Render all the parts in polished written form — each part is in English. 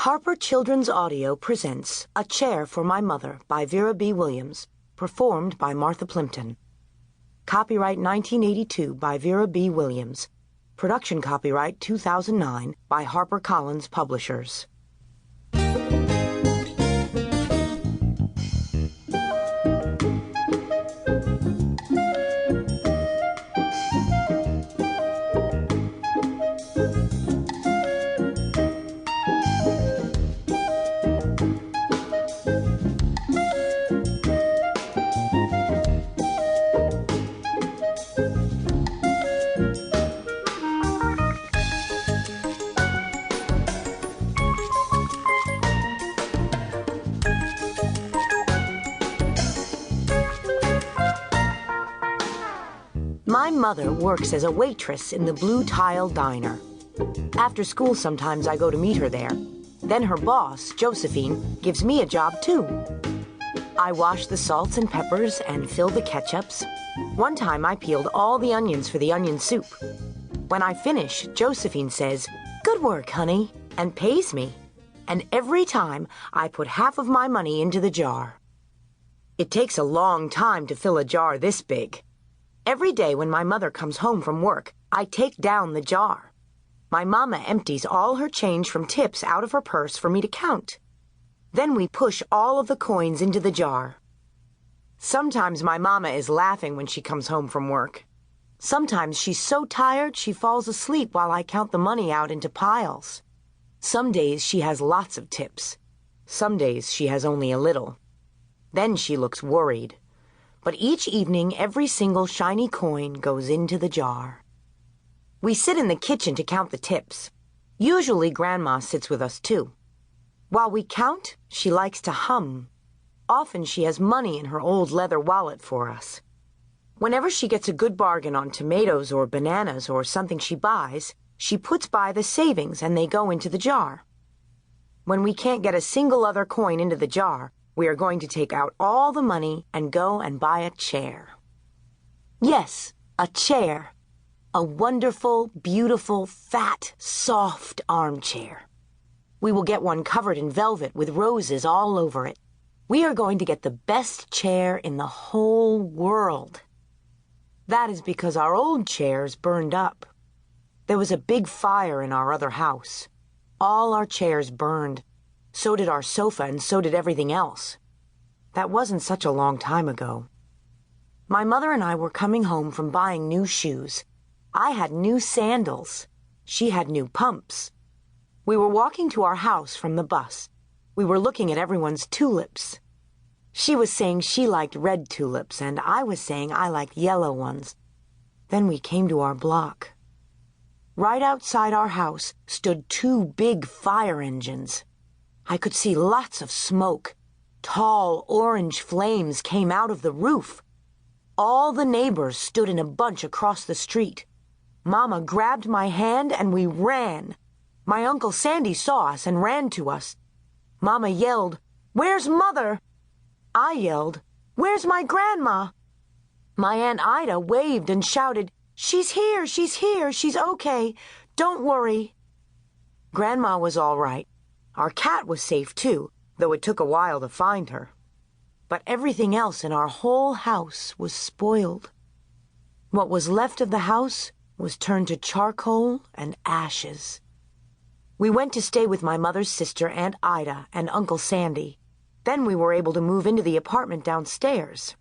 Harper Children's Audio presents A Chair for My Mother by Vera B. Williams, performed by Martha Plimpton. Copyright 1982 by Vera B. Williams. Production copyright 2009 by HarperCollins Publishers. My mother works as a waitress in the Blue Tile Diner. After school, sometimes I go to meet her there. Then her boss, Josephine, gives me a job too. I wash the salts and peppers and fill the ketchups. One time I peeled all the onions for the onion soup. When I finish, Josephine says, "Good work, honey," and pays me. And every time I put half of my money into the jar. It takes a long time to fill a jar this big. Every day when my mother comes home from work, I take down the jar. My mama empties all her change from tips out of her purse for me to count. Then we push all of the coins into the jar. Sometimes my mama is laughing when she comes home from work. Sometimes she's so tired she falls asleep while I count the money out into piles. Some days she has lots of tips. Some days she has only a little. Then she looks worried. But each evening, every single shiny coin goes into the jar. We sit in the kitchen to count the tips. Usually, Grandma sits with us, too. While we count, she likes to hum. Often she has money in her old leather wallet for us. Whenever she gets a good bargain on tomatoes or bananas or something she buys, she puts by the savings and they go into the jar. When we can't get a single other coin into the jar, we are going to take out all the money and go and buy a chair. Yes, a chair. A wonderful, beautiful, fat, soft armchair. We will get one covered in velvet with roses all over it. We are going to get the best chair in the whole world. That is because our old chairs burned up. There was a big fire in our other house. All our chairs burned. So did our sofa, and so did everything else. That wasn't such a long time ago. My mother and I were coming home from buying new shoes. I had new sandals. She had new pumps. We were walking to our house from the bus. We were looking at everyone's tulips. She was saying she liked red tulips, and I was saying I liked yellow ones. Then we came to our block. Right outside our house stood two big fire engines. I could see lots of smoke. Tall orange flames came out of the roof. All the neighbors stood in a bunch across the street. Mama grabbed my hand and we ran. My Uncle Sandy saw us and ran to us. Mama yelled, "Where's Mother?" I yelled, "Where's my Grandma?" My Aunt Ida waved and shouted, she's here, she's okay. Don't worry." Grandma was all right. Our cat was safe, too, though it took a while to find her. But everything else in our whole house was spoiled. What was left of the house was turned to charcoal and ashes. We went to stay with my mother's sister, Aunt Ida, and Uncle Sandy. Then we were able to move into the apartment downstairs.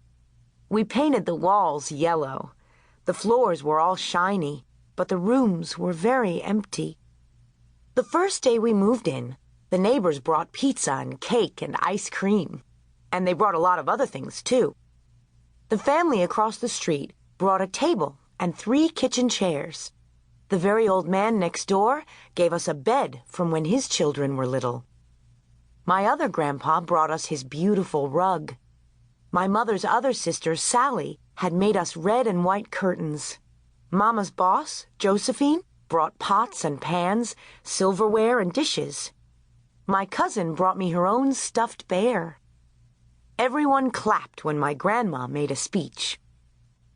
We painted the walls yellow. The floors were all shiny, but the rooms were very empty. The first day we moved in, the neighbors brought pizza and cake and ice cream. And they brought a lot of other things, too. The family across the street brought a table and 3 kitchen chairs. The very old man next door gave us a bed from when his children were little. My other grandpa brought us his beautiful rug. My mother's other sister, Sally, had made us red and white curtains. Mama's boss, Josephine, brought pots and pans, silverware and dishes. My cousin brought me her own stuffed bear. Everyone clapped when my grandma made a speech.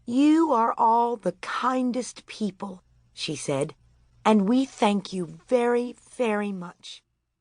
"You are all the kindest people," she said, "and we thank you very, very much."